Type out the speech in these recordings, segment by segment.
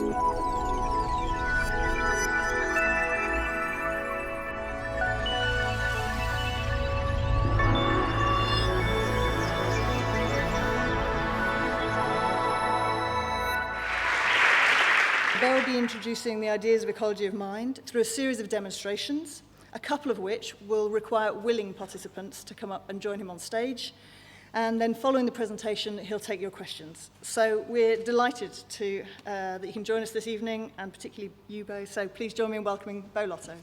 Beau will be introducing the ideas of ecology of mind through a series of demonstrations, a couple of which will require willing participants to come up and join him on stage. And then following the presentation, he'll take your questions. So we're delighted that you can join us this evening, and particularly you, Beau. So please join me in welcoming Beau Lotto.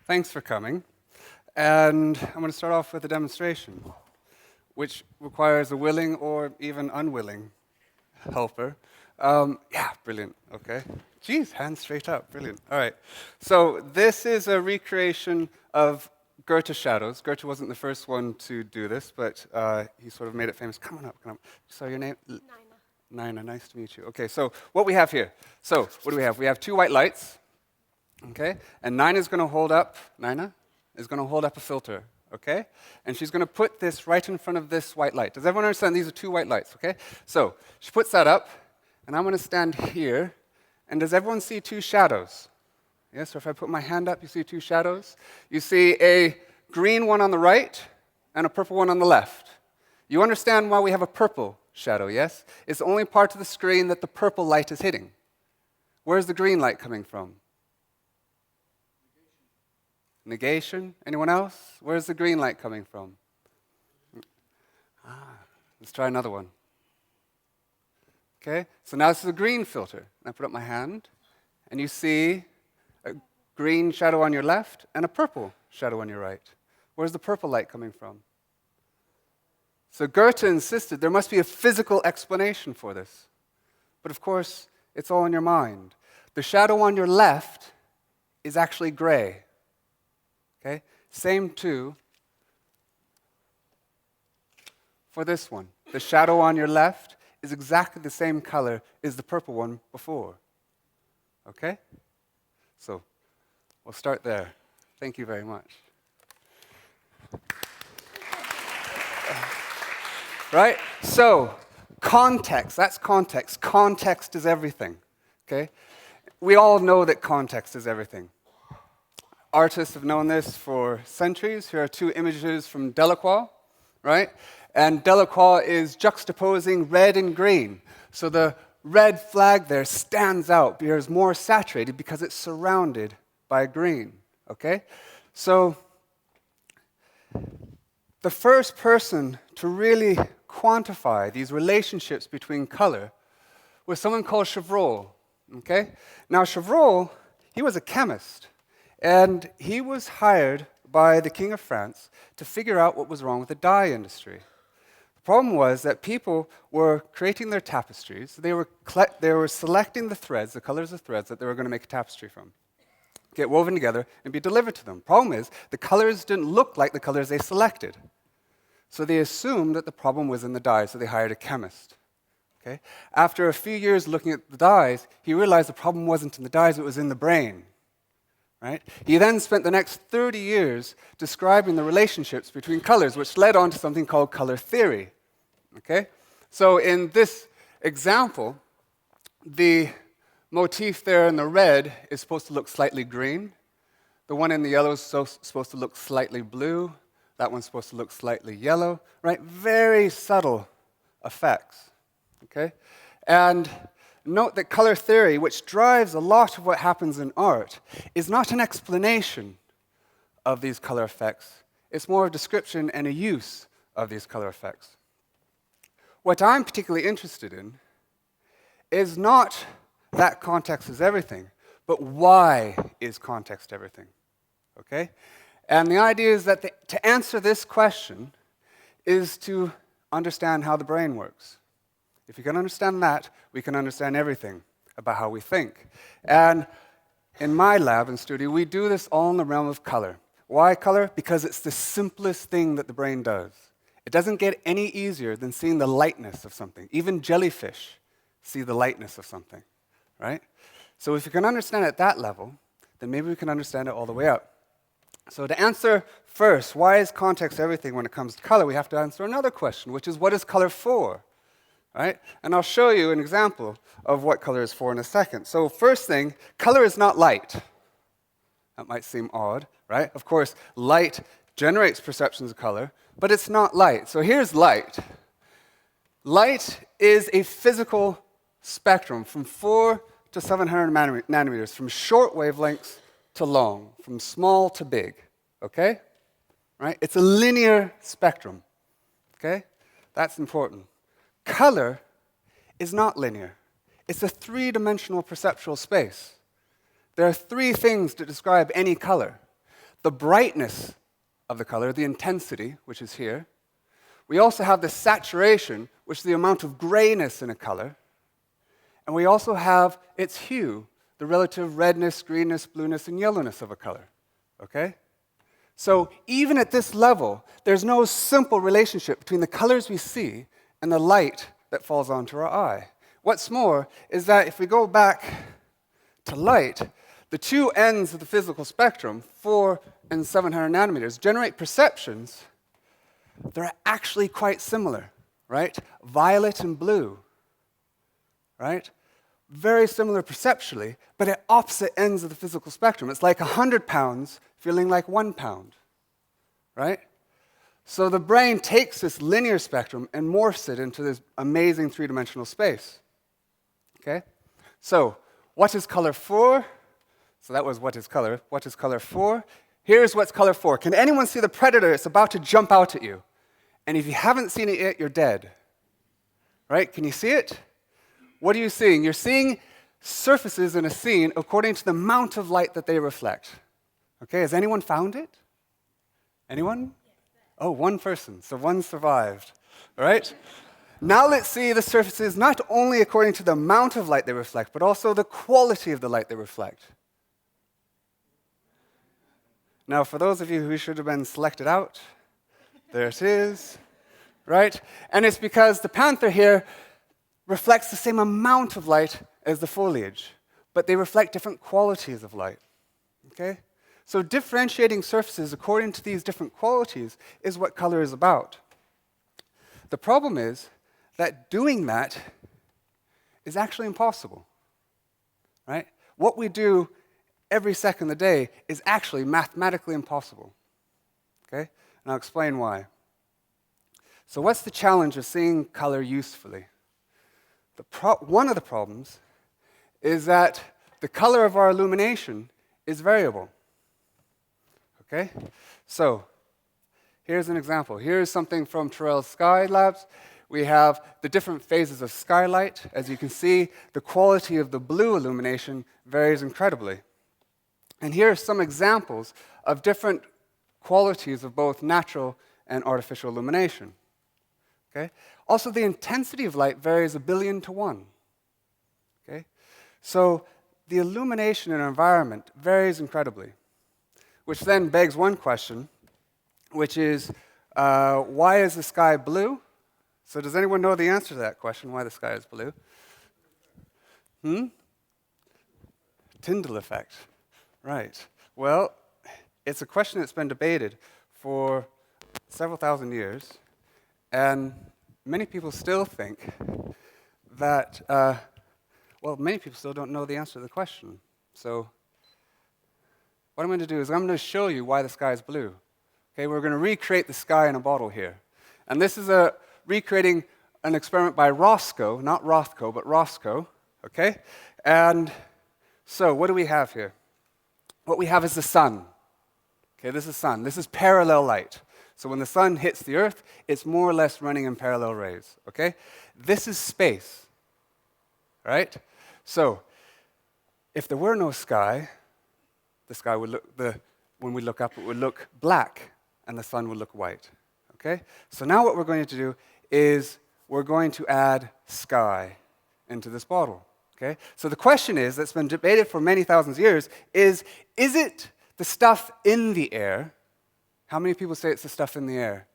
Thanks for coming. And I'm going to start off with a demonstration, which requires a willing or even unwilling helper. Yeah, brilliant, okay. Geez, hands straight up, brilliant. All right, so this is a recreation of Goethe's shadows. Goethe wasn't the first one to do this, but he sort of made it famous. Come on up, come on up. So your name? Nina, nice to meet you. Okay, so what we have here. So what do we have? We have two white lights, okay? And Nina is going to hold up a filter, okay? And she's going to put this right in front of this white light. Does everyone understand? These are two white lights, okay? So she puts that up, and I'm going to stand here. And does everyone see two shadows? Yes, so if I put my hand up, you see two shadows? You see a green one on the right and a purple one on the left. You understand why we have a purple shadow, yes? It's the only part of the screen that the purple light is hitting. Where's the green light coming from? Negation. Anyone else? Where's the green light coming from? Let's try another one. Okay, so now this is a green filter. And I put up my hand, and you see a green shadow on your left and a purple shadow on your right. Where's the purple light coming from? So Goethe insisted there must be a physical explanation for this. But of course, it's all in your mind. The shadow on your left is actually gray. Okay? Same too for this one. The shadow on your left is exactly the same color as the purple one before. Okay? So we'll start there. Thank you very much. Right? So context, that's context. Context is everything. Okay? We all know that context is everything. Artists have known this for centuries. Here are two images from Delacroix, right? And Delacroix is juxtaposing red and green. So the red flag there stands out, appears more saturated because it's surrounded by green, okay? So the first person to really quantify these relationships between color was someone called Chevreul, okay? Now Chevreul, he was a chemist. And he was hired by the King of France to figure out what was wrong with the dye industry. The problem was that people were creating their tapestries. They were selecting the threads, the colors of threads that they were going to make a tapestry from, get woven together, and be delivered to them. Problem is, the colors didn't look like the colors they selected. So they assumed that the problem was in the dye, so they hired a chemist. Okay? After a few years looking at the dyes, he realized the problem wasn't in the dyes, it was in the brain. Right? He then spent the next 30 years describing the relationships between colors, which led on to something called color theory. Okay? So in this example, the motif there in the red is supposed to look slightly green. The one in the yellow is supposed to look slightly blue. That one's supposed to look slightly yellow. Right? Very subtle effects. Okay? And note that color theory, which drives a lot of what happens in art, is not an explanation of these color effects. It's more a description and a use of these color effects. What I'm particularly interested in is not that context is everything, but why is context everything? Okay? And the idea is that to answer this question is to understand how the brain works. If you can understand that, we can understand everything about how we think. And in my lab and studio, we do this all in the realm of color. Why color? Because it's the simplest thing that the brain does. It doesn't get any easier than seeing the lightness of something. Even jellyfish see the lightness of something, right? So if you can understand it at that level, then maybe we can understand it all the way up. So to answer first, why is context everything when it comes to color, we have to answer another question, which is what is color for? Right? And I'll show you an example of what color is for in a second. So first thing, color is not light. That might seem odd, right? Of course, light generates perceptions of color, but it's not light. So here's light. Light is a physical spectrum from 4 to 700 nanometers, from short wavelengths to long, from small to big, okay? Right? It's a linear spectrum, okay? That's important. Color is not linear. It's a three-dimensional perceptual space. There are three things that describe any color. The brightness of the color, the intensity, which is here. We also have the saturation, which is the amount of grayness in a color. And we also have its hue, the relative redness, greenness, blueness, and yellowness of a color, okay? So even at this level, there's no simple relationship between the colors we see and the light that falls onto our eye. What's more is that if we go back to light, the two ends of the physical spectrum, 4 and 700 nanometers, generate perceptions that are actually quite similar, right? Violet and blue, right? Very similar perceptually, but at opposite ends of the physical spectrum. It's like 100 pounds feeling like 1 pound, right? So the brain takes this linear spectrum and morphs it into this amazing three-dimensional space, okay? So what is color for? So that was what is color. What is color for? Here's what's color for. Can anyone see the predator? It's about to jump out at you. And if you haven't seen it yet, you're dead, right? Can you see it? What are you seeing? You're seeing surfaces in a scene according to the amount of light that they reflect. Okay, has anyone found it? Anyone? Oh, one person, so one survived, all right? Now let's see the surfaces not only according to the amount of light they reflect, but also the quality of the light they reflect. Now, for those of you who should have been selected out, there it is, right? And it's because the panther here reflects the same amount of light as the foliage, but they reflect different qualities of light, okay? So differentiating surfaces according to these different qualities is what color is about. The problem is that doing that is actually impossible, right? What we do every second of the day is actually mathematically impossible, okay? And I'll explain why. So what's the challenge of seeing color usefully? One of the problems is that the color of our illumination is variable. Okay? So, here's an example. Here's something from Terrell's Sky Labs. We have the different phases of skylight. As you can see, the quality of the blue illumination varies incredibly. And here are some examples of different qualities of both natural and artificial illumination. Okay? Also, the intensity of light varies 1 billion to 1. Okay? So the illumination in our environment varies incredibly, which then begs one question, which is, why is the sky blue? So does anyone know the answer to that question, why the sky is blue? Tyndall effect. Right. Well, it's a question that's been debated for several thousand years, and many people still think that, many people still don't know the answer to the question. So what I'm going to do is I'm going to show you why the sky is blue. Okay, we're going to recreate the sky in a bottle here. And this is recreating an experiment by Roscoe, not Rothko, but Roscoe, okay? And so what do we have here? What we have is the sun. Okay, this is sun. This is parallel light. So when the sun hits the earth, it's more or less running in parallel rays, okay? This is space, right? So if there were no sky, the sky would look, when we look up, it would look black, and the sun would look white, okay? So now what we're going to do is we're going to add sky into this bottle, okay? So the question is, that's been debated for many thousands of years, is it the stuff in the air? How many people say it's the stuff in the air?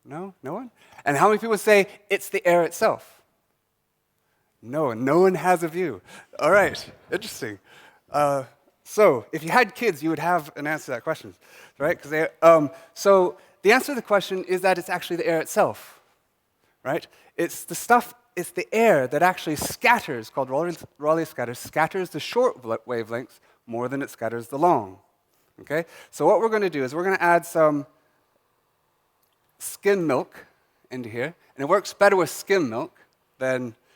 No? No one? And how many people say it's the air itself? No one has a view. All right, interesting. So if you had kids, you would have an answer to that question, right? So the answer to the question is that it's actually the air itself, right? It's the air that actually scatters, called Rayleigh scatters the short wavelengths more than it scatters the long, okay? So what we're going to do is we're going to add some skim milk into here, and it works better with skim milk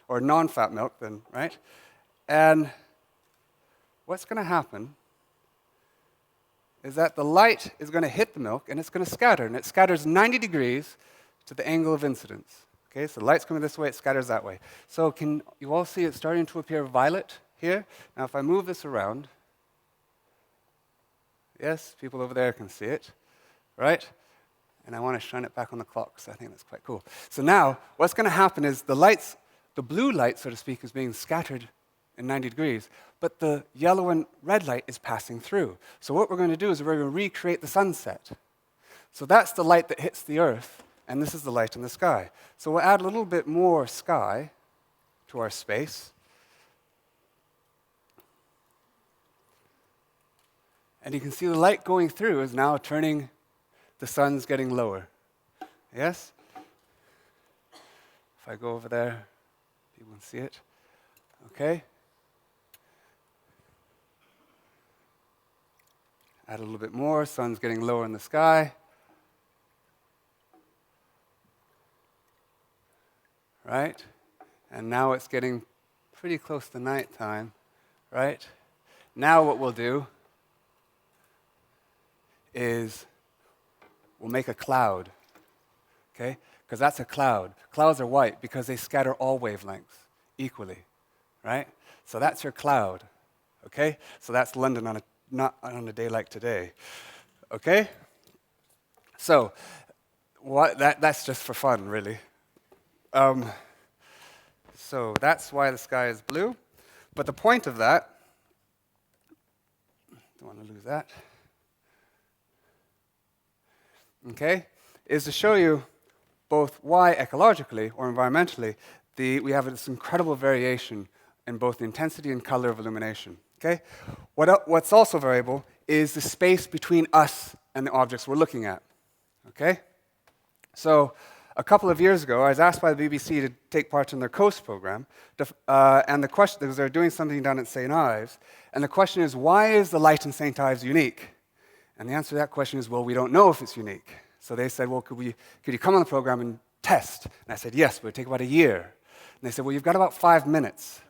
or non-fat milk than, right? And what's going to happen is that the light is going to hit the milk, and it's going to scatter, and it scatters 90 degrees to the angle of incidence. Okay, so the light's coming this way, it scatters that way. So can you all see it starting to appear violet here? Now if I move this around, yes, people over there can see it, right? And I want to shine it back on the clock, so I think that's quite cool. So now, what's going to happen is the blue light, so to speak, is being scattered in 90 degrees, but the yellow and red light is passing through. So what we're going to do is we're going to recreate the sunset. So that's the light that hits the Earth, and this is the light in the sky. So we'll add a little bit more sky to our space. And you can see the light going through is now turning, the sun's getting lower. Yes? If I go over there, people can see it. Okay? Add a little bit more, sun's getting lower in the sky. Right? And now it's getting pretty close to nighttime, right? Now what we'll do is we'll make a cloud, okay? Because that's a cloud. Clouds are white because they scatter all wavelengths equally, right? So that's your cloud, okay? So that's London not on a day like today, okay? So that's just for fun, really. So that's why the sky is blue. But the point of that, don't want to lose that, okay, is to show you both why ecologically or environmentally we have this incredible variation in both the intensity and color of illumination, okay? What's also variable is the space between us and the objects we're looking at, okay? So a couple of years ago, I was asked by the BBC to take part in their COAST program, and the question, because they're doing something down at St. Ives, and the question is, why is the light in St. Ives unique? And the answer to that question is, well, we don't know if it's unique. So they said, well, could you come on the program and test? And I said, yes, but it would take about a year. And they said, well, you've got about 5 minutes.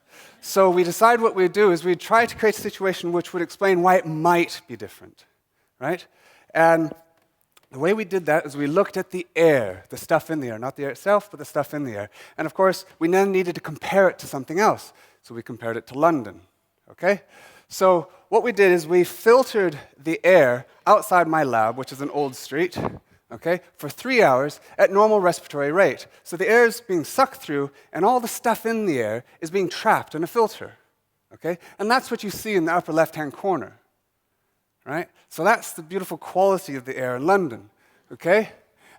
So we decided what we'd do is we'd try to create a situation which would explain why it might be different, right? And the way we did that is we looked at the air, the stuff in the air, not the air itself, but the stuff in the air. And of course, we then needed to compare it to something else. So we compared it to London, okay? So what we did is we filtered the air outside my lab, which is an old street, okay, for 3 hours at normal respiratory rate. So the air is being sucked through, and all the stuff in the air is being trapped in a filter, okay? And that's what you see in the upper left-hand corner. Right? So that's the beautiful quality of the air in London, okay?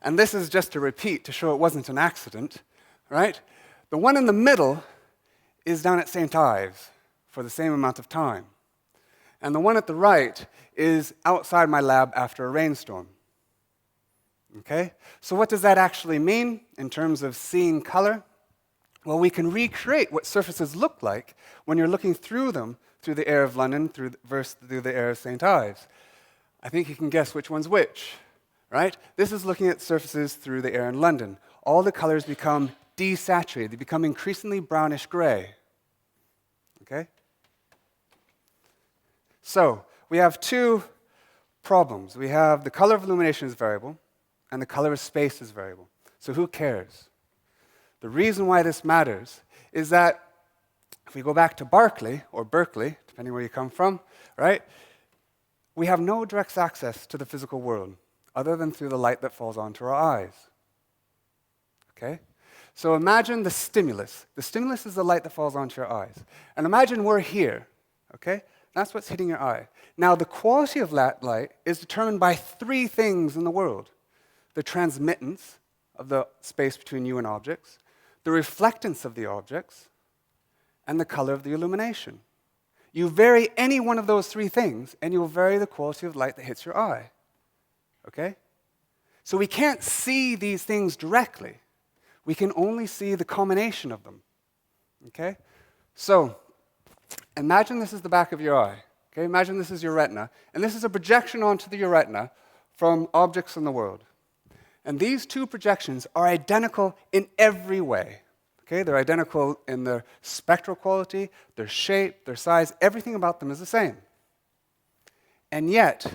And this is just a repeat to show it wasn't an accident, right? The one in the middle is down at St. Ives for the same amount of time. And the one at the right is outside my lab after a rainstorm, okay? So what does that actually mean in terms of seeing color? Well, we can recreate what surfaces look like when you're looking through them through the air of London versus through the air of St. Ives. I think you can guess which one's which, right? This is looking at surfaces through the air in London. All the colors become desaturated. They become increasingly brownish gray, okay? So we have two problems. We have the color of illumination is variable, and the color of space is variable. So who cares? The reason why this matters is that if we go back to Berkeley, or Berkeley, depending where you come from, right, we have no direct access to the physical world other than through the light that falls onto our eyes. Okay? So imagine the stimulus. The stimulus is the light that falls onto your eyes. And imagine we're here, okay? That's what's hitting your eye. Now, the quality of that light is determined by 3 things in the world: the transmittance of the space between you and objects, the reflectance of the objects, and the color of the illumination. You vary any one of those three things, and you'll vary the quality of light that hits your eye. Okay? So we can't see these things directly. We can only see the combination of them. Okay? So, imagine this is the back of your eye. Okay? Imagine this is your retina, and this is a projection onto your retina from objects in the world. And these two projections are identical in every way. Okay? They're identical in their spectral quality, their shape, their size, everything about them is the same. And yet,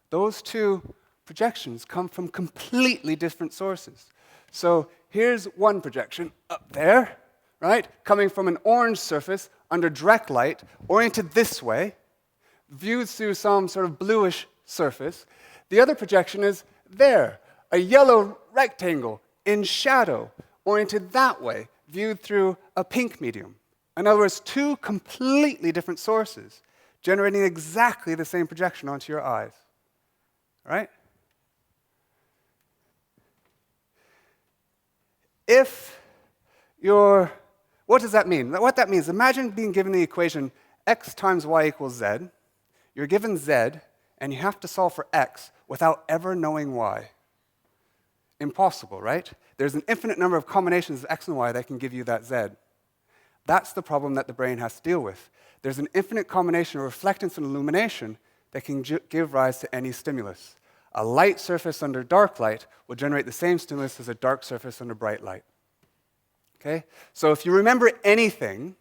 those two projections come from completely different sources. So here's one projection up there, right? Coming from an orange surface under direct light, oriented this way, viewed through some sort of bluish surface. The other projection is there, a yellow rectangle in shadow, oriented that way, viewed through a pink medium. In other words, two completely different sources, generating exactly the same projection onto your eyes. All right? What does that mean? What that means, imagine being given the equation x times y equals z. You're given z, and you have to solve for x without ever knowing y. Impossible, right? There's an infinite number of combinations of x and y that can give you that z. That's the problem that the brain has to deal with. There's an infinite combination of reflectance and illumination that can give rise to any stimulus. A light surface under dark light will generate the same stimulus as a dark surface under bright light. Okay? So if you remember anything,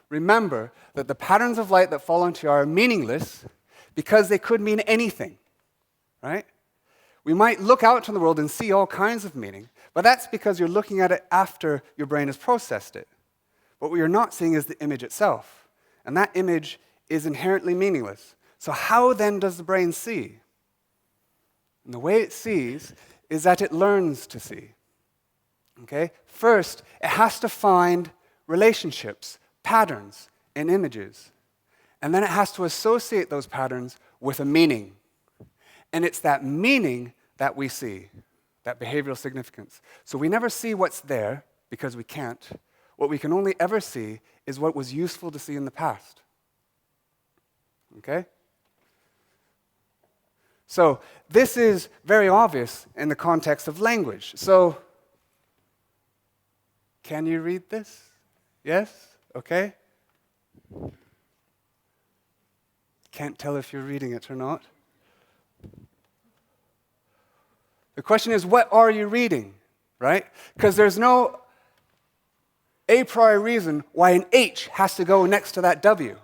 remember that the patterns of light that fall onto your eye are meaningless because they could mean anything. Right? We might look out to the world and see all kinds of meaning, but that's because you're looking at it after your brain has processed it. What we are not seeing is the image itself, and that image is inherently meaningless. So how then does the brain see? And the way it sees is that it learns to see. Okay? First, it has to find relationships, patterns in images. And then it has to associate those patterns with a meaning. And it's that meaning that we see, that behavioral significance. So we never see what's there because we can't. What we can only ever see is what was useful to see in the past. Okay? So this is very obvious in the context of language. So, can you read this? Yes? Okay? Can't tell if you're reading it or not. The question is, what are you reading? Right? Because there's no a priori reason why an H has to go next to that W.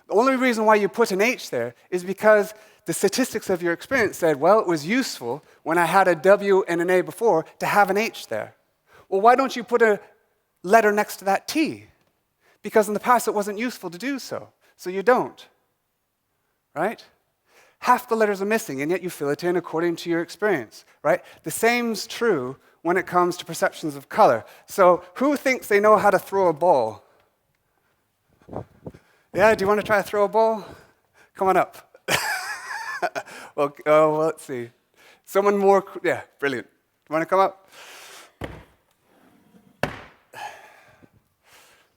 The only reason why you put an H there is because the statistics of your experience said, well, it was useful when I had a W and an A before to have an H there. Well, why don't you put a letter next to that T? Because in the past it wasn't useful to do so. So you don't. Right? Half the letters are missing, and yet you fill it in according to your experience. Right? The same's true when it comes to perceptions of color. So who thinks they know how to throw a ball? Yeah, do you want to try to throw a ball? Come on up. Well, let's see. Someone more, yeah, brilliant. You want to come up?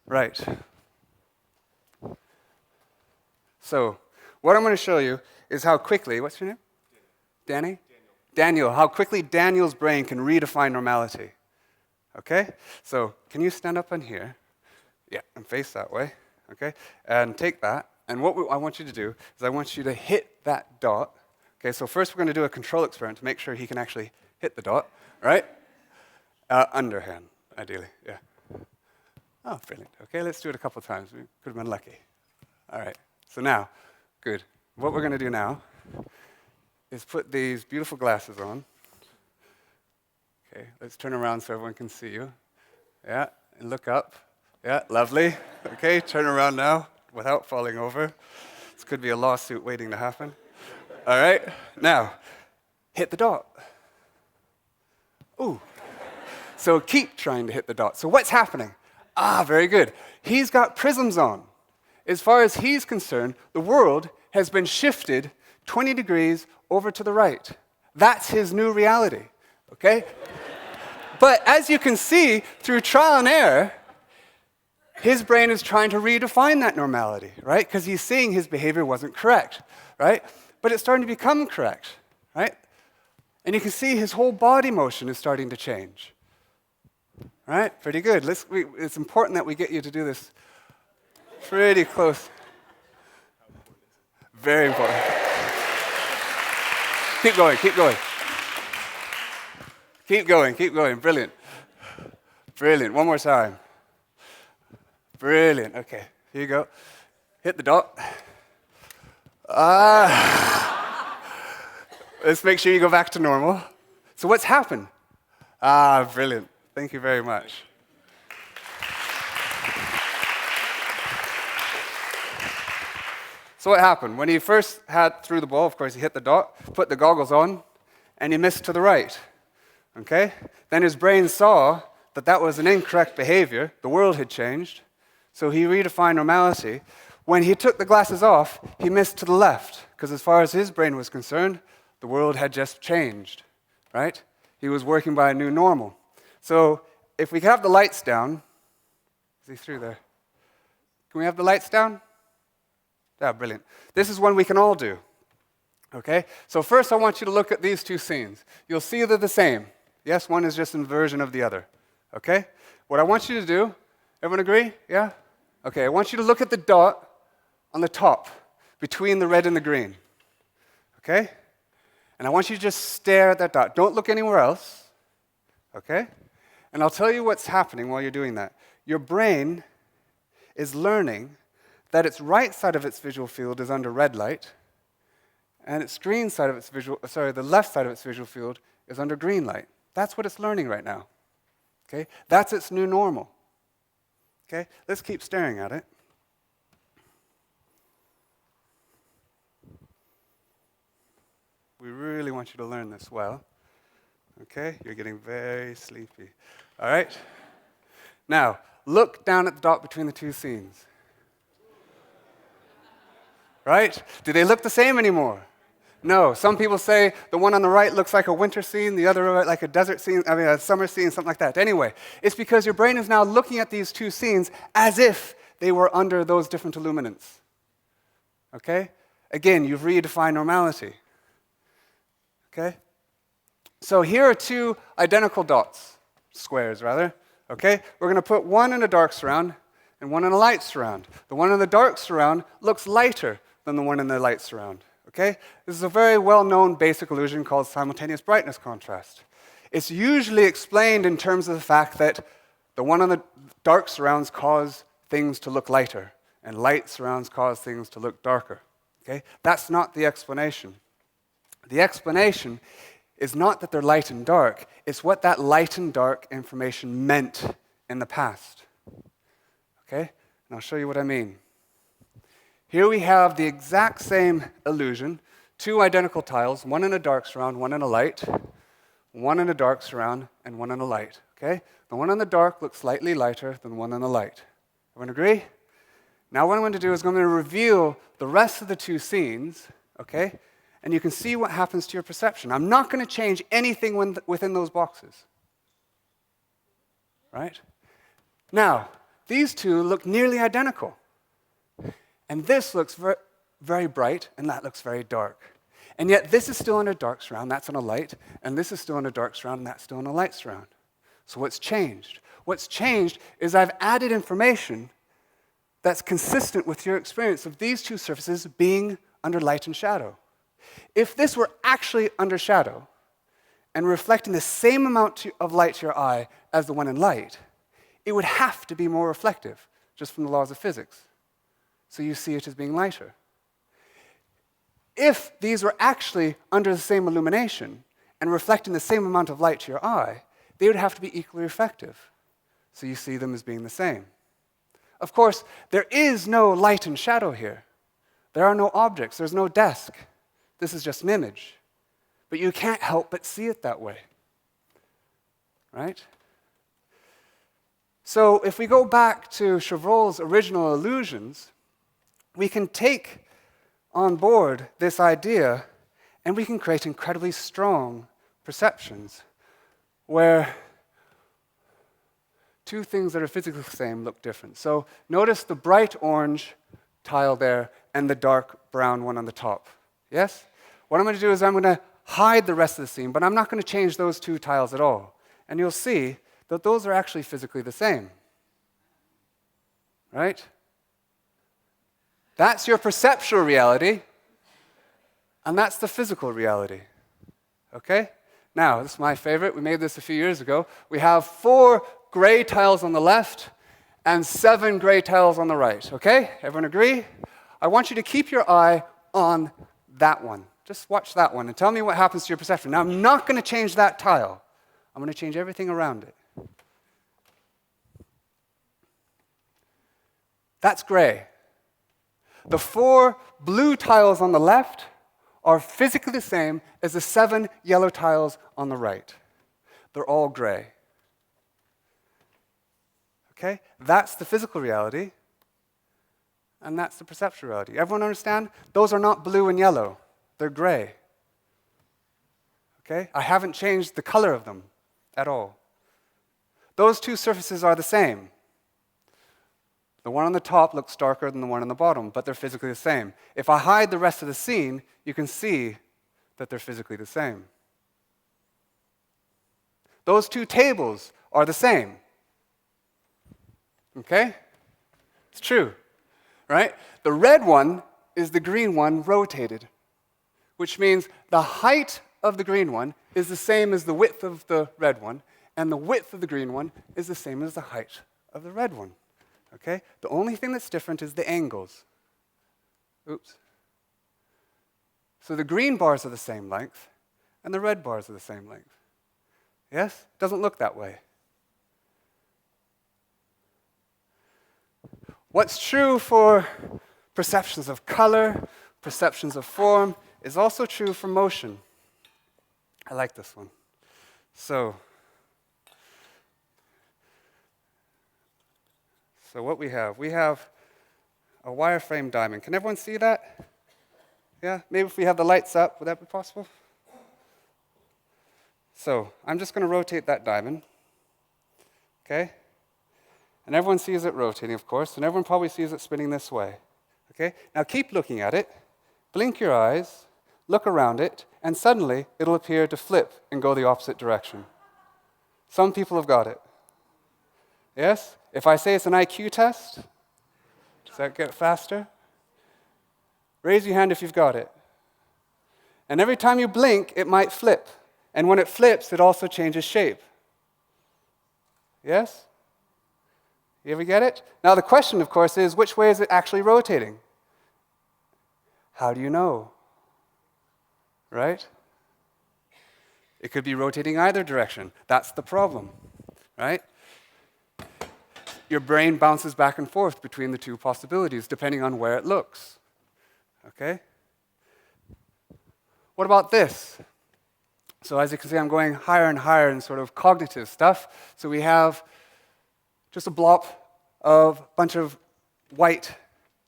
Right. So, what I'm going to show you is how quickly, what's your name? Danny? Daniel, how quickly Daniel's brain can redefine normality. Okay? So, can you stand up on here? Yeah, and face that way. Okay? And take that. And what I want you to do is I want you to hit that dot. Okay, so first we're going to do a control experiment to make sure he can actually hit the dot, right? Underhand, ideally, yeah. Oh, brilliant. Okay, let's do it a couple of times. We could have been lucky. All right, so now, good. What we're going to do now is put these beautiful glasses on. Okay, let's turn around so everyone can see you. Yeah, and look up. Yeah, lovely. Okay, turn around now without falling over. This could be a lawsuit waiting to happen. All right, now, hit the dot. Ooh. So keep trying to hit the dot. So what's happening? Ah, very good. He's got prisms on. As far as he's concerned, the world has been shifted 20 degrees over to the right. That's his new reality, okay? But as you can see, through trial and error, his brain is trying to redefine that normality, right? Because he's seeing his behavior wasn't correct, right? But it's starting to become correct, right? And you can see his whole body motion is starting to change. Right? Pretty good. It's important that we get you to do this pretty close. Very important. Keep going, keep going. Keep going, keep going. Brilliant. Brilliant. One more time. Brilliant. Okay, here you go. Hit the dot. Let's make sure you go back to normal. So what's happened? Brilliant. Thank you very much. So what happened? When he first threw the ball, of course, he hit the dot, put the goggles on, and he missed to the right. Okay? Then his brain saw that that was an incorrect behavior. The world had changed. So he redefined normality. When he took the glasses off, he missed to the left, because as far as his brain was concerned, the world had just changed, right? He was working by a new normal. So if we can have the lights down, is he through there? Can we have the lights down? Yeah, brilliant. This is one we can all do, okay? So first I want you to look at these two scenes. You'll see they're the same. Yes, one is just an inversion of the other, okay? What I want you to do, everyone agree? Yeah? Okay, I want you to look at the dot on the top between the red and the green, okay? And I want you to just stare at that dot. Don't look anywhere else, okay? And I'll tell you what's happening while you're doing that. Your brain is learning that its right side of its visual field is under red light, and its green side of its the left side of its visual field is under green light. That's what it's learning right now. Okay? That's its new normal. Okay? Let's keep staring at it. We really want you to learn this well. Okay? You're getting very sleepy. All right? Now, look down at the dot between the two scenes. Right? Do they look the same anymore? No. Some people say the one on the right looks like a winter scene, the other like a desert scene, a summer scene, something like that. Anyway, it's because your brain is now looking at these two scenes as if they were under those different illuminants. Okay? Again, you've redefined normality. Okay? So here are two identical dots, squares rather. Okay? We're going to put one in a dark surround and one in a light surround. The one in the dark surround looks lighter than the one in the light surround. Okay? This is a very well-known basic illusion called simultaneous brightness contrast. It's usually explained in terms of the fact that the one on the dark surrounds cause things to look lighter, and light surrounds cause things to look darker. Okay? That's not the explanation. The explanation is not that they're light and dark, it's what that light and dark information meant in the past. Okay? And I'll show you what I mean. Here we have the exact same illusion, two identical tiles, one in a dark surround, one in a light, one in a dark surround, and one in a light. Okay? The one in the dark looks slightly lighter than the one in the light. Everyone agree? Now what I'm going to do is I'm going to reveal the rest of the two scenes, okay? And you can see what happens to your perception. I'm not going to change anything within those boxes. Right? Now, these two look nearly identical. And this looks very bright, and that looks very dark. And yet this is still in a dark surround, that's in a light, and this is still in a dark surround, and that's still in a light surround. So what's changed? What's changed is I've added information that's consistent with your experience of these two surfaces being under light and shadow. If this were actually under shadow and reflecting the same amount of light to your eye as the one in light, it would have to be more reflective, just from the laws of physics. So you see it as being lighter. If these were actually under the same illumination and reflecting the same amount of light to your eye, they would have to be equally reflective. So you see them as being the same. Of course, there is no light and shadow here. There are no objects. There's no desk. This is just an image. But you can't help but see it that way. Right? So if we go back to Chevreul's original illusions, we can take on board this idea and we can create incredibly strong perceptions where two things that are physically the same look different. So notice the bright orange tile there and the dark brown one on the top. Yes? What I'm going to do is I'm going to hide the rest of the scene, but I'm not going to change those two tiles at all. And you'll see that those are actually physically the same. Right? That's your perceptual reality, and that's the physical reality. Okay? Now, this is my favorite. We made this a few years ago. We have 4 gray tiles on the left and 7 gray tiles on the right. Okay? Everyone agree? I want you to keep your eye on that one. Just watch that one and tell me what happens to your perception. Now, I'm not going to change that tile. I'm going to change everything around it. That's gray. The 4 blue tiles on the left are physically the same as the 7 yellow tiles on the right. They're all gray. Okay? That's the physical reality, and that's the perceptual reality. Everyone understand? Those are not blue and yellow. They're gray. Okay? I haven't changed the color of them at all. Those two surfaces are the same. The one on the top looks darker than the one on the bottom, but they're physically the same. If I hide the rest of the scene, you can see that they're physically the same. Those 2 tables are the same. Okay? It's true, right? The red one is the green one rotated, which means the height of the green one is the same as the width of the red one, and the width of the green one is the same as the height of the red one. Okay? The only thing that's different is the angles. Oops. So the green bars are the same length, and the red bars are the same length. Yes? It doesn't look that way. What's true for perceptions of color, perceptions of form, is also true for motion. I like this one. So what we have a wireframe diamond. Can everyone see that? Yeah? Maybe if we have the lights up, would that be possible? So I'm just going to rotate that diamond. Okay? And everyone sees it rotating, of course, and everyone probably sees it spinning this way. Okay? Now keep looking at it. Blink your eyes, look around it, and suddenly it'll appear to flip and go the opposite direction. Some people have got it. Yes? If I say it's an IQ test, does that get faster? Raise your hand if you've got it. And every time you blink, it might flip. And when it flips, it also changes shape. Yes? You ever get it? Now the question, of course, is which way is it actually rotating? How do you know? Right? It could be rotating either direction. That's the problem. Right? Your brain bounces back and forth between the 2 possibilities, depending on where it looks. Okay? What about this? So as you can see, I'm going higher and higher in sort of cognitive stuff. So we have just a blob of a bunch of white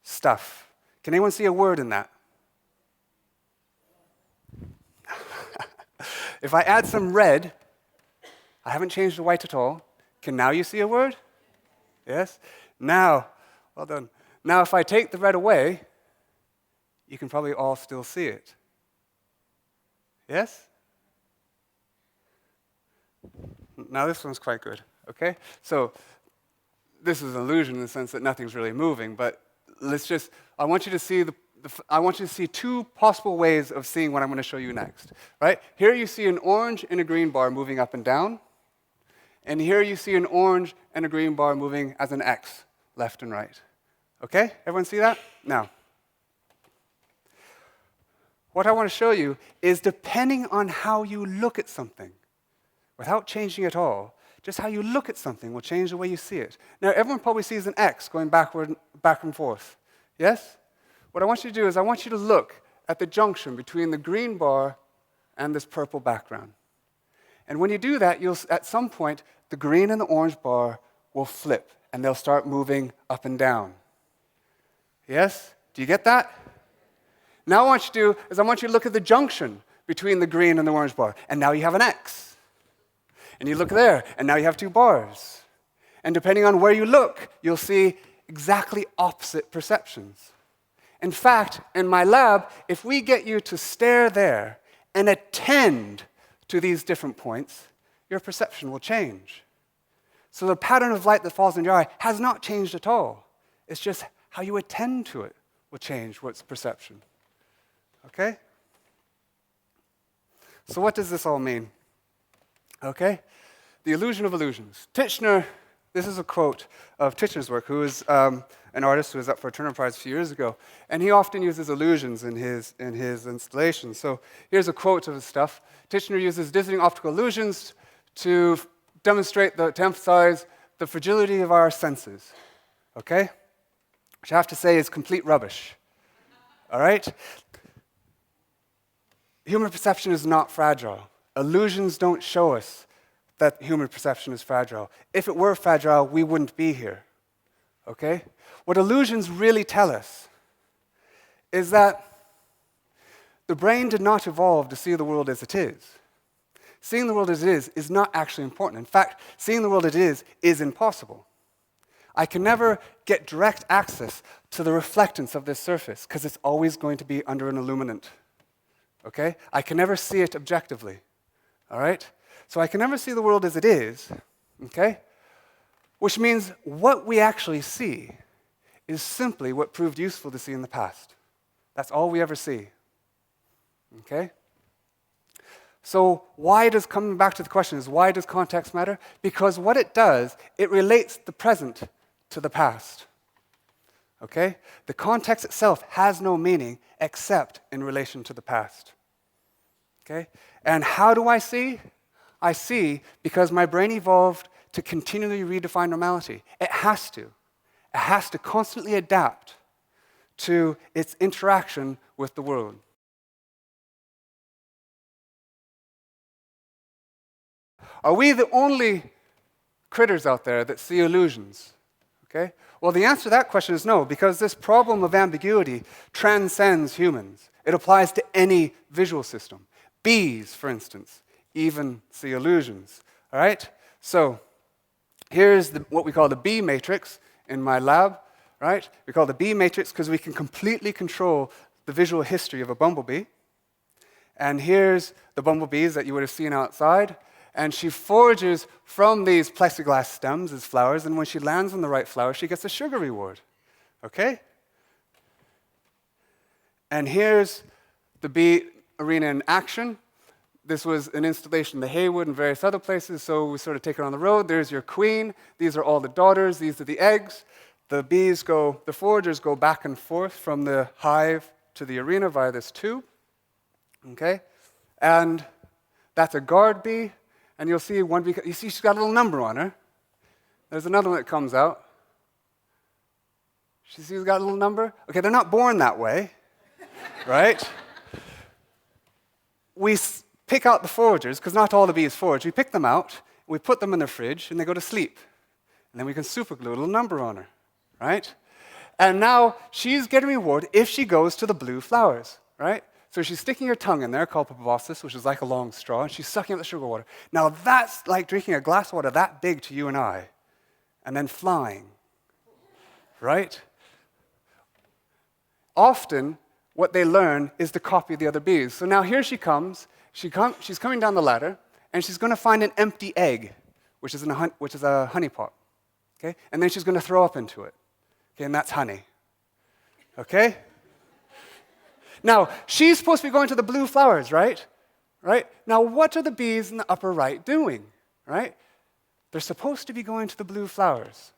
stuff. Can anyone see a word in that? If I add some red, I haven't changed the white at all. Can now you see a word? Yes? Now, well done. Now if I take the red away, you can probably all still see it. Yes? Now this one's quite good, okay? So this is an illusion in the sense that nothing's really moving, but I want you to see 2 possible ways of seeing what I'm going to show you next, right? Here you see an orange and a green bar moving up and down, and here you see an orange and a green bar moving as an X, left and right. Okay? Everyone see that? Now, what I want to show you is depending on how you look at something, without changing at all, just how you look at something will change the way you see it. Now, everyone probably sees an X going back and forth. Yes? What I want you to do is I want you to look at the junction between the green bar and this purple background. And when you do that, at some point, the green and the orange bar will flip, and they'll start moving up and down. Yes? Do you get that? Now what I want you to do is I want you to look at the junction between the green and the orange bar, and now you have an X. And you look there, and now you have 2 bars. And depending on where you look, you'll see exactly opposite perceptions. In fact, in my lab, if we get you to stare there and attend to these different points, your perception will change. So the pattern of light that falls in your eye has not changed at all. It's just how you attend to it will change what's perception. Okay? So what does this all mean? Okay? The illusion of illusions. Titchener, this is a quote of Titchener's work, who is an artist who was up for a Turner Prize a few years ago, and he often uses illusions in his installations. So here's a quote of his stuff. Titchener uses dizzying optical illusions to demonstrate, to emphasize the fragility of our senses. Okay? Which I have to say is complete rubbish. All right? Human perception is not fragile. Illusions don't show us that human perception is fragile. If it were fragile, we wouldn't be here. Okay? What illusions really tell us is that the brain did not evolve to see the world as it is. Seeing the world as it is not actually important. In fact, seeing the world as it is impossible. I can never get direct access to the reflectance of this surface because it's always going to be under an illuminant. Okay? I can never see it objectively. All right? So I can never see the world as it is, okay? Which means what we actually see is simply what proved useful to see in the past. That's all we ever see. Okay? So coming back to the question is, why does context matter? Because what it does, it relates the present to the past. Okay? The context itself has no meaning except in relation to the past. Okay? And how do I see? I see because my brain evolved to continually redefine normality. It has to. It has to constantly adapt to its interaction with the world. Are we the only critters out there that see illusions? Okay? Well, the answer to that question is no, because this problem of ambiguity transcends humans. It applies to any visual system. Bees, for instance, even see illusions. All right? So here's what we call the bee matrix in my lab. Right? We call it the bee matrix because we can completely control the visual history of a bumblebee. And here's the bumblebees that you would have seen outside. And she forages from these plexiglass stems as flowers, and when she lands on the right flower, she gets a sugar reward. Okay? And here's the bee arena in action. This was an installation in the Haywood and various other places, so we sort of take her on the road. There's your queen. These are all the daughters. These are the eggs. The foragers go back and forth from the hive to the arena via this tube. Okay? And that's a guard bee. And you'll see one bee, you see she's got a little number on her. There's another one that comes out. She's got a little number. Okay, they're not born that way, right? We pick out the foragers, because not all the bees forage. We pick them out, we put them in the fridge, and they go to sleep. And then we can superglue a little number on her, right? And now she's getting reward if she goes to the blue flowers, right? So she's sticking her tongue in there, called proboscis, which is like a long straw, and she's sucking up the sugar water. Now that's like drinking a glass of water that big to you and I, and then flying, right? Often, what they learn is to copy the other bees. So now here she comes. She's coming down the ladder, and she's going to find an empty egg, which is a honey pot. Okay? And then she's going to throw up into it. Okay, and that's honey. Okay? Now, she's supposed to be going to the blue flowers, right? Right? Now, what are the bees in the upper right doing? Right? They're supposed to be going to the blue flowers.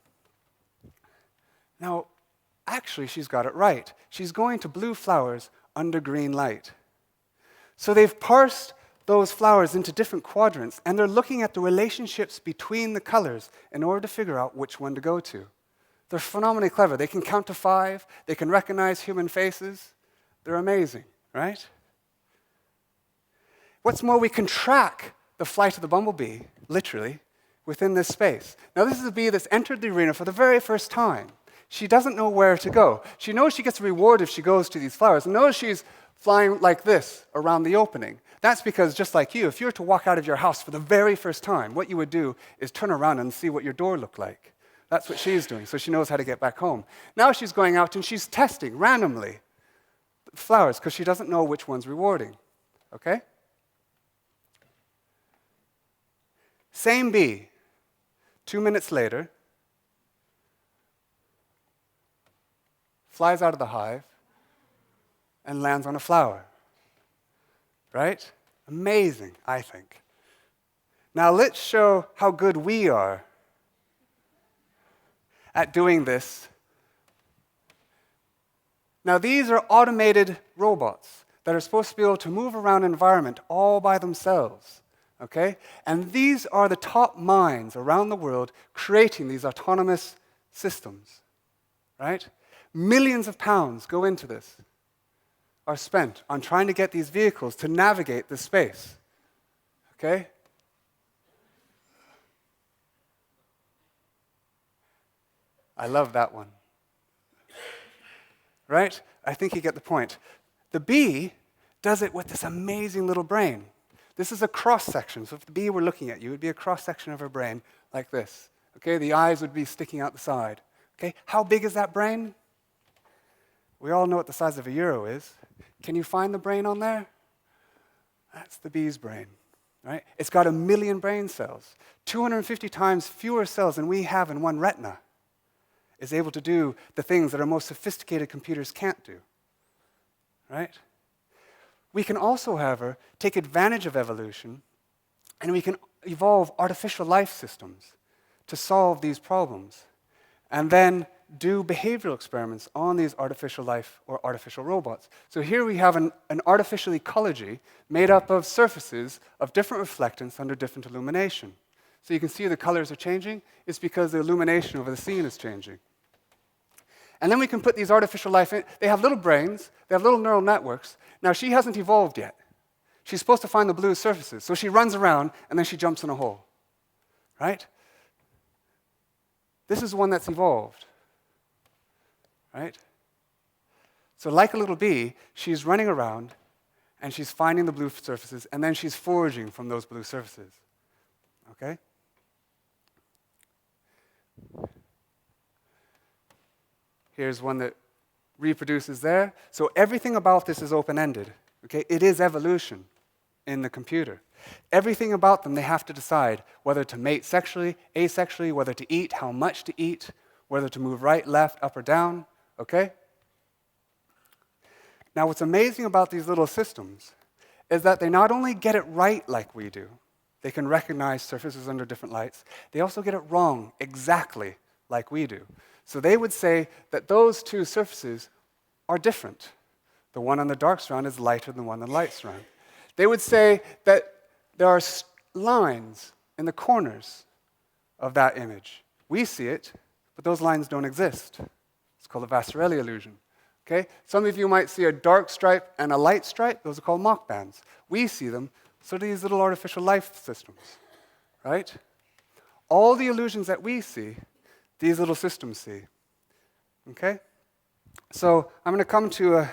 Now, actually, she's got it right. She's going to blue flowers under green light. So they've parsed those flowers into different quadrants, and they're looking at the relationships between the colors in order to figure out which one to go to. They're phenomenally clever. They can count to 5. They can recognize human faces. They're amazing, right? What's more, we can track the flight of the bumblebee, literally, within this space. Now, this is a bee that's entered the arena for the very first time. She doesn't know where to go. She knows she gets a reward if she goes to these flowers, and knows she's flying like this around the opening. That's because, just like you, if you were to walk out of your house for the very first time, what you would do is turn around and see what your door looked like. That's what she's doing, so she knows how to get back home. Now she's going out and she's testing randomly flowers because she doesn't know which one's rewarding. Okay? Same bee. 2 minutes later, flies out of the hive and lands on a flower. Right? Amazing, I think. Now let's show how good we are at doing this. Now these are automated robots that are supposed to be able to move around an environment all by themselves. Okay? And these are the top minds around the world creating these autonomous systems. Right? Millions of pounds go into this, are spent on trying to get these vehicles to navigate this space. Okay? I love that one. Right? I think you get the point. The bee does it with this amazing little brain. This is a cross-section. So if the bee were looking at you, it would be a cross-section of her brain like this. Okay? The eyes would be sticking out the side. Okay? How big is that brain? We all know what the size of a euro is. Can you find the brain on there? That's the bee's brain. Right? It's got 1 million brain cells. 250 times fewer cells than we have in one retina. Is able to do the things that our most sophisticated computers can't do. Right? We can also, however, take advantage of evolution, and we can evolve artificial life systems to solve these problems, and then do behavioral experiments on these artificial life or artificial robots. So here we have an artificial ecology made up of surfaces of different reflectance under different illumination. So you can see the colors are changing. It's because the illumination over the scene is changing. And then we can put these artificial life in. They have little brains. They have little neural networks. Now, she hasn't evolved yet. She's supposed to find the blue surfaces. So she runs around, and then she jumps in a hole. Right? This is one that's evolved. Right? So like a little bee, she's running around, and she's finding the blue surfaces, and then she's foraging from those blue surfaces. Okay? Here's one that reproduces there. So everything about this is open-ended. Okay? It is evolution in the computer. Everything about them, they have to decide whether to mate sexually, asexually, whether to eat, how much to eat, whether to move right, left, up, or down. Okay? Now, what's amazing about these little systems is that they not only get it right like we do, they can recognize surfaces under different lights, they also get it wrong exactly like we do. So they would say that those two surfaces are different. The one on the dark surround is lighter than the one on the light surround. They would say that there are lines in the corners of that image. We see it, but those lines don't exist. It's called a Vasarely illusion. Okay? Some of you might see a dark stripe and a light stripe. Those are called Mach bands. We see them, so do these little artificial life systems. Right? All the illusions that we see, these little systems see. Okay? So I'm going to come to a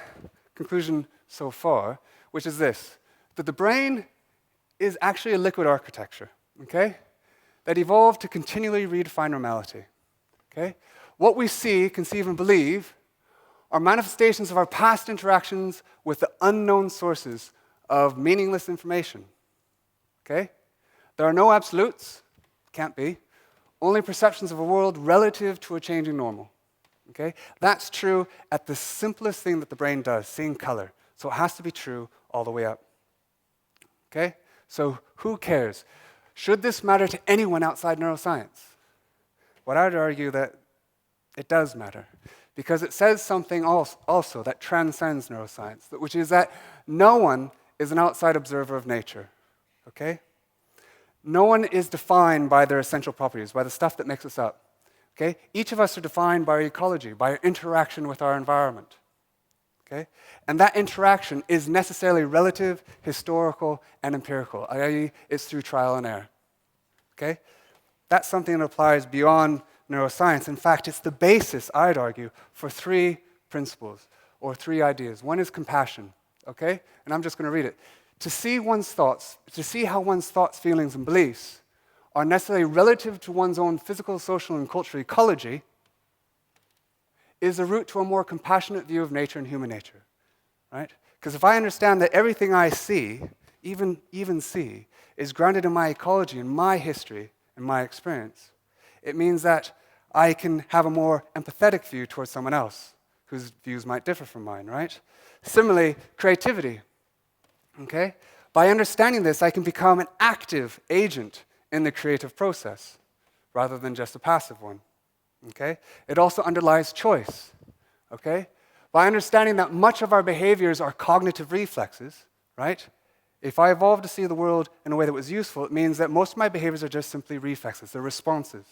conclusion so far, which is this, that the brain is actually a liquid architecture, okay, that evolved to continually redefine normality. Okay? What we see, conceive, and believe are manifestations of our past interactions with the unknown sources of meaningless information. Okay? There are no absolutes, can't be, only perceptions of a world relative to a changing normal. Okay? That's true at the simplest thing that the brain does, seeing color. So it has to be true all the way up. Okay? So who cares? Should this matter to anyone outside neuroscience? Well, I'd argue that it does matter, because it says something also that transcends neuroscience, which is that no one is an outside observer of nature. Okay? No one is defined by their essential properties, by the stuff that makes us up. Okay? Each of us are defined by our ecology, by our interaction with our environment. Okay? And that interaction is necessarily relative, historical, and empirical, i.e., it's through trial and error. Okay? That's something that applies beyond neuroscience. In fact, it's the basis, I'd argue, for 3 principles, or 3 ideas. One is compassion, okay? And I'm just going to read it. To see how one's thoughts, feelings, and beliefs are necessarily relative to one's own physical, social, and cultural ecology is a route to a more compassionate view of nature and human nature, right? Because if I understand that everything I see, even see, is grounded in my ecology, in my history, and my experience, it means that I can have a more empathetic view towards someone else whose views might differ from mine, right? Similarly, creativity, okay? By understanding this, I can become an active agent in the creative process rather than just a passive one, okay? It also underlies choice, okay? By understanding that much of our behaviors are cognitive reflexes, right? If I evolved to see the world in a way that was useful, it means that most of my behaviors are just simply reflexes, they're responses,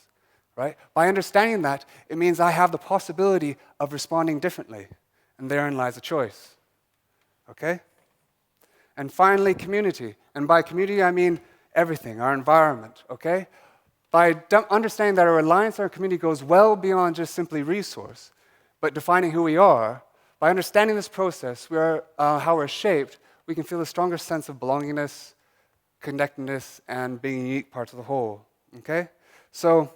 right? By understanding that, it means I have the possibility of responding differently, and therein lies a choice, okay? And finally, community. And by community, I mean everything, our environment, okay? By understanding that our reliance on our community goes well beyond just simply resource, but defining who we are, by understanding this process, how we're shaped, we can feel a stronger sense of belongingness, connectedness, and being unique parts of the whole, okay? So,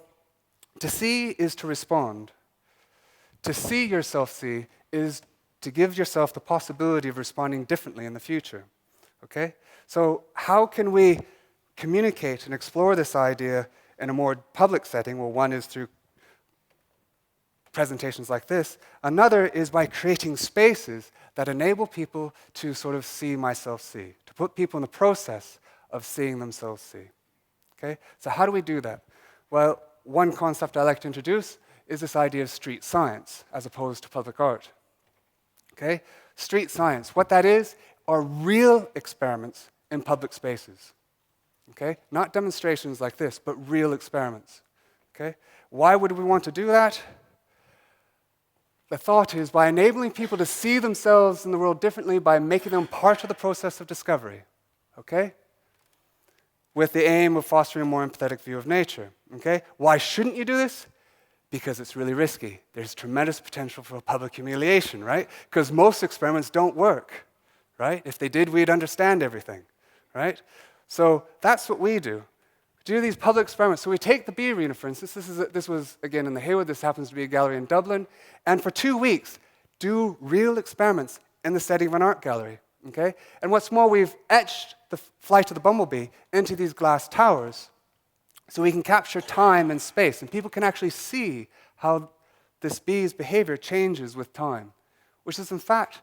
to see is to respond. To see yourself see is to give yourself the possibility of responding differently in the future, okay? So, how can we communicate and explore this idea in a more public setting? Well, one is through presentations like this. Another is by creating spaces that enable people to sort of see myself see, to put people in the process of seeing themselves see. Okay? So how do we do that? Well, one concept I like to introduce is this idea of street science as opposed to public art. Okay? Street science, what that is, are real experiments in public spaces. Okay? Not demonstrations like this, but real experiments. Okay? Why would we want to do that? The thought is by enabling people to see themselves in the world differently, by making them part of the process of discovery, okay? With the aim of fostering a more empathetic view of nature, okay? Why shouldn't you do this? Because it's really risky. There's tremendous potential for public humiliation, right? Because most experiments don't work, right? If they did, we'd understand everything, right? So that's what we do. Do these public experiments. So we take the Bee Arena, for instance. This was, again, in the Haywood. This happens to be a gallery in Dublin. And for 2 weeks, do real experiments in the setting of an art gallery, okay? And what's more, we've etched the flight of the bumblebee into these glass towers so we can capture time and space. And people can actually see how this bee's behavior changes with time, which is, in fact,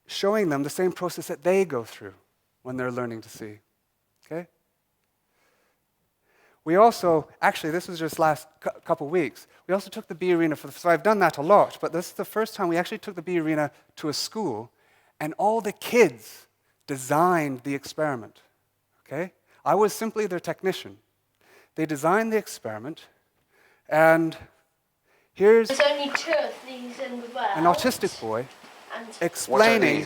showing them the same process that they go through when they're learning to see, okay? We also, actually, this was just last couple weeks, we also took the Bee Arena, so I've done that a lot, but this is the first time we actually took the Bee Arena to a school, and all the kids designed the experiment, okay? I was simply their technician. They designed the experiment, and here's There's only 2 of these in the world. an autistic boy And explaining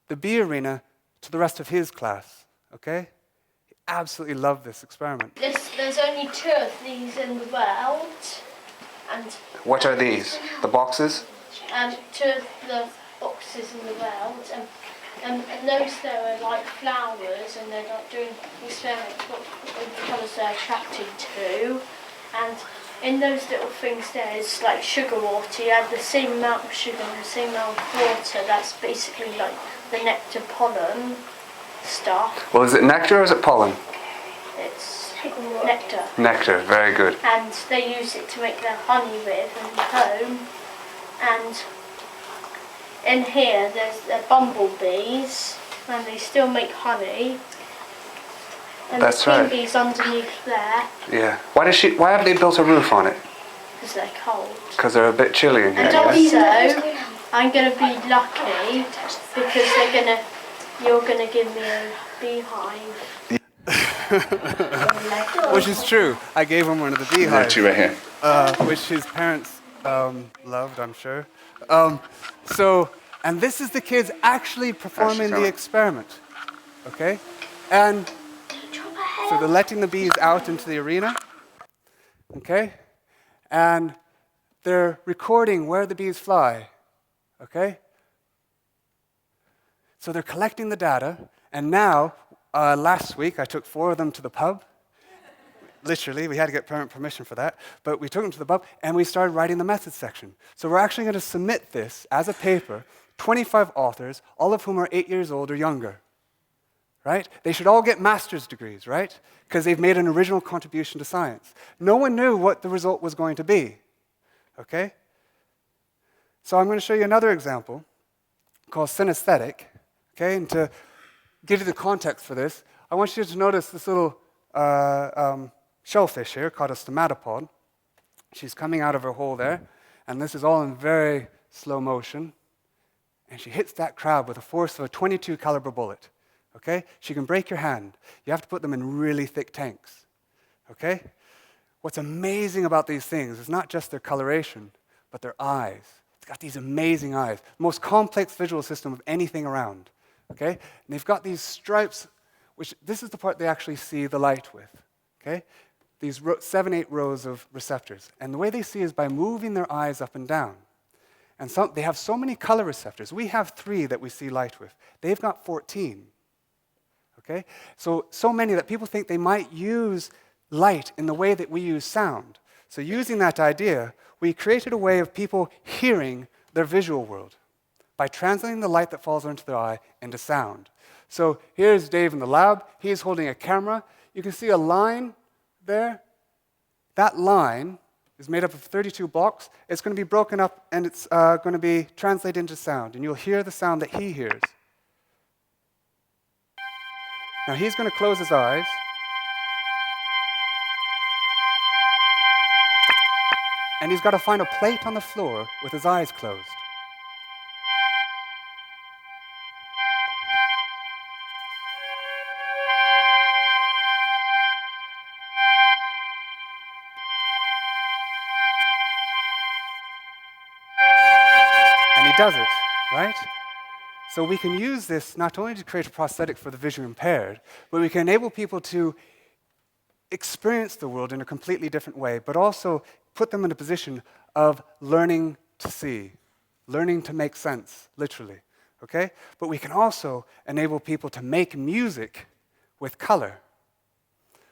the Bee Arena to the rest of his class, okay? Absolutely love this experiment. there's only 2 of these in the world, and What are these? The boxes? 2 of the boxes in the world, and those that are like flowers, and they're not doing experiments what the colours they're attracted to, and in those little things there's like sugar water. You add the same amount of sugar and the same amount of water. That's basically like the nectar pollen stuff. Well, is it nectar or is it pollen? It's nectar. Nectar, very good. And they use it to make their honey with and comb. And in here there's the bumblebees, and they still make honey. And That's the queen right. bees underneath there, Yeah. Why haven't they built a roof on it? because they're cold. Because they're a bit chilly in here. And also, I'm going to be lucky because you're going to give me a beehive. Which is true. I gave him one of the beehives. Two right here. Which his parents loved, I'm sure. And this is the kids actually performing the experiment, okay? And so they're letting the bees out into the arena, okay? And they're recording where the bees fly, okay? So they're collecting the data, and now, last week, I took 4 of them to the pub, literally, we had to get parent permission for that, but we took them to the pub and we started writing the methods section. So we're actually going to submit this as a paper, 25 authors, all of whom are 8 years old or younger, right? They should all get master's degrees, right? Because they've made an original contribution to science. No one knew what the result was going to be, okay? So I'm going to show you another example called synesthetic, okay? And to give you the context for this, I want you to notice this little shellfish here called a stomatopod. She's coming out of her hole there, and this is all in very slow motion. And she hits that crab with the force of a .22 caliber bullet. Okay? She can break your hand. You have to put them in really thick tanks. Okay? What's amazing about these things is not just their coloration, but their eyes. It's got these amazing eyes. The most complex visual system of anything around. Okay? And they've got these stripes, which this is the part they actually see the light with. Okay? These 7-8 rows of receptors. And the way they see is by moving their eyes up and down. And they have so many color receptors. We have 3 that we see light with. They've got 14. Okay? So many that people think they might use light in the way that we use sound. So using that idea, we created a way of people hearing their visual world by translating the light that falls onto their eye into sound. So here's Dave in the lab. He's holding a camera. You can see a line there. That line is made up of 32 blocks. It's going to be broken up, and it's going to be translated into sound. And you'll hear the sound that he hears. Now he's going to close his eyes. And he's got to find a plate on the floor with his eyes closed. And he does it, right? So we can use this not only to create a prosthetic for the visually impaired, but we can enable people to experience the world in a completely different way, but also put them in a position of learning to see, learning to make sense, literally, okay? But we can also enable people to make music with color.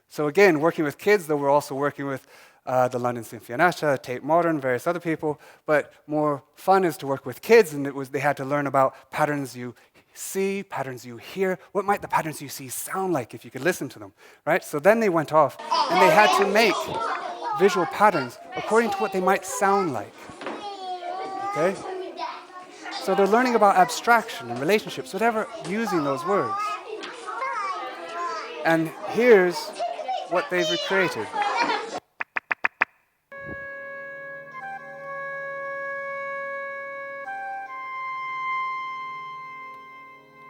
So again, working with kids, though we're also working with the London Sinfonietta, Tate Modern, various other people, but more fun is to work with kids, and they had to learn about patterns you see, patterns you hear. What might the patterns you see sound like if you could listen to them, right? So then they went off, and they had to make visual patterns according to what they might sound like, okay? So they're learning about abstraction and relationships, whatever, using those words. And here's what they've recreated.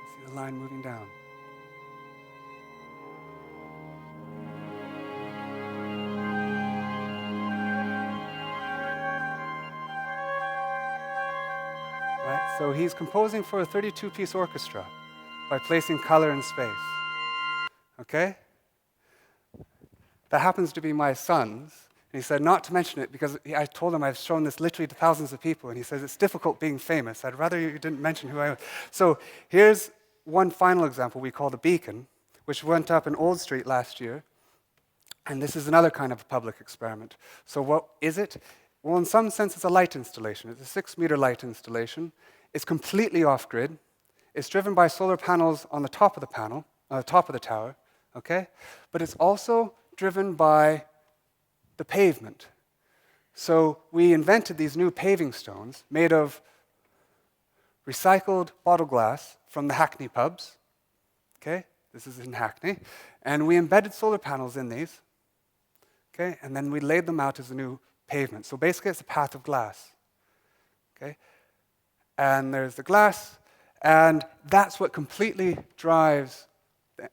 See the line moving down. Right? So he's composing for a 32-piece orchestra by placing color in space. Okay? That happens to be my son's. And he said not to mention it because I told him I've shown this literally to thousands of people. And he says, it's difficult being famous. I'd rather you didn't mention who I am. So here's one final example we call the Beacon, which went up in Old Street last year. And this is another kind of a public experiment. So what is it? Well, in some sense, it's a light installation. It's a 6-meter light installation. It's completely off-grid. It's driven by solar panels on the top of the panel, top of the tower, okay? But it's also driven by the pavement. So we invented these new paving stones made of recycled bottle glass from the Hackney pubs, okay? This is in Hackney. And we embedded solar panels in these, okay? And then we laid them out as a new pavement. So basically, it's a path of glass, okay? And there's the glass, and that's what completely drives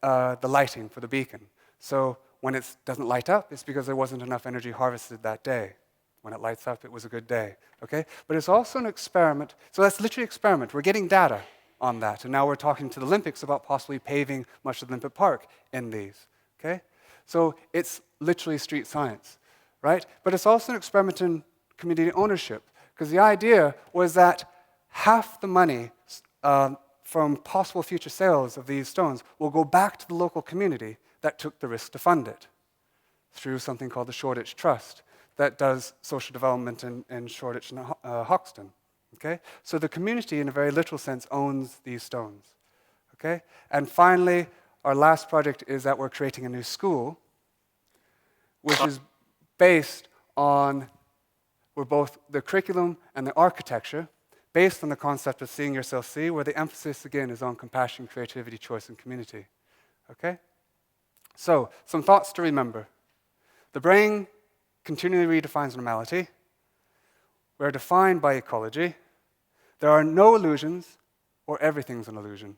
the lighting for the beacon. So when it doesn't light up, it's because there wasn't enough energy harvested that day. When it lights up, it was a good day, okay? But it's also an experiment. So that's literally an experiment. We're getting data on that, and now we're talking to the Olympics about possibly paving much of the Olympic Park in these, okay? So it's literally street science, right? But it's also an experiment in community ownership, because the idea was that half the money from possible future sales of these stones will go back to the local community that took the risk to fund it, through something called the Shoreditch Trust that does social development in Shoreditch and Hoxton. Okay? So the community, in a very literal sense, owns these stones. Okay? And finally, our last project is that we're creating a new school, which is based on, we're both the curriculum and the architecture, based on the concept of seeing yourself see, where the emphasis, again, is on compassion, creativity, choice, and community. Okay? So, some thoughts to remember. The brain continually redefines normality. We're defined by ecology. There are no illusions, or everything's an illusion.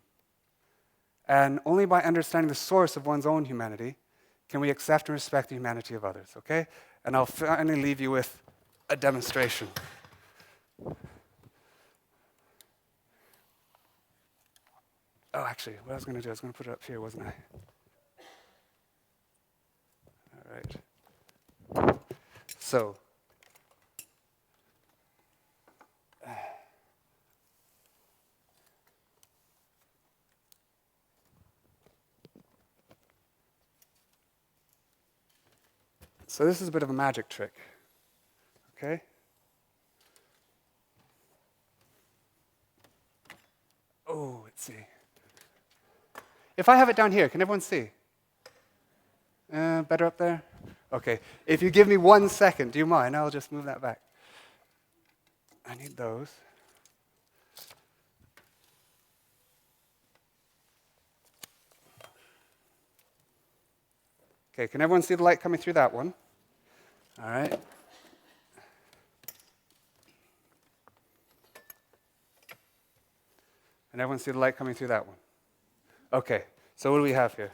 And only by understanding the source of one's own humanity can we accept and respect the humanity of others, okay? And I'll finally leave you with a demonstration. Oh, actually, what I was going to do, I was going to put it up here, wasn't I? All right. So, this is a bit of a magic trick, okay? Oh, let's see. If I have it down here, can everyone see? Better up there? Okay. If you give me 1 second, do you mind? I'll just move that back. I need those. Okay, can everyone see the light coming through that one? All right. And everyone see the light coming through that one? Okay, so what do we have here?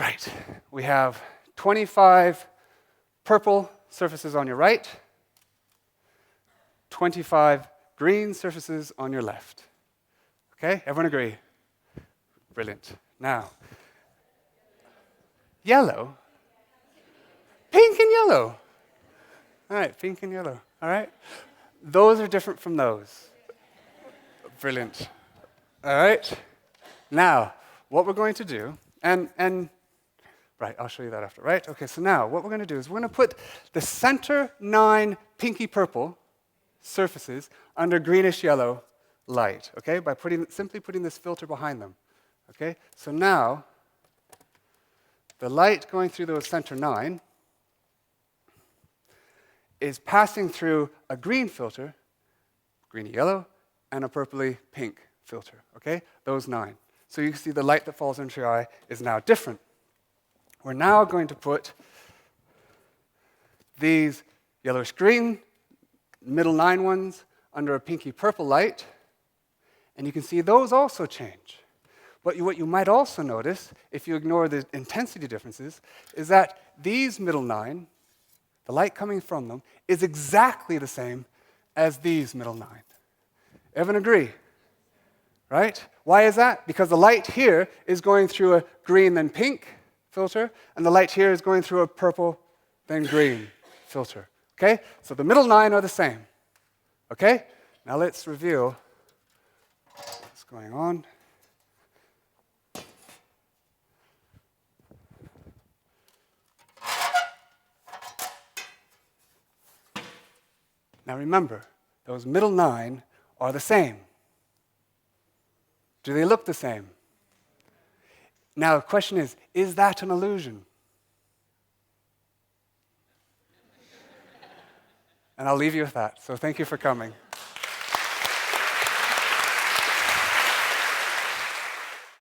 Right, we have 25 purple surfaces on your right, 25 green surfaces on your left. Okay, everyone agree? Brilliant. Now, yellow? Pink and yellow. All right, pink and yellow. All right? Those are different from those. Brilliant. All right? Now, what we're going to do, and right, I'll show you that after, right? Okay, so now what we're going to do is we're going to put the center 9 pinky purple surfaces under greenish yellow light, okay, by simply putting this filter behind them. Okay, so now the light going through those center 9 is passing through a green filter, greeny yellow, and a purpley pink filter, okay? Those 9. So you can see the light that falls into your eye is now different. We're now going to put these yellowish green, middle 9 ones, under a pinky purple light, and you can see those also change. But what you might also notice, if you ignore the intensity differences, is that these middle 9, the light coming from them, is exactly the same as these middle 9. Everyone agree? Right? Why is that? Because the light here is going through a green then pink filter, and the light here is going through a purple then green filter. Okay? So the middle 9 are the same. Okay? Now let's reveal what's going on. Now remember, those middle 9 are the same. Do they look the same? Now the question is that an illusion? And I'll leave you with that. So thank you for coming.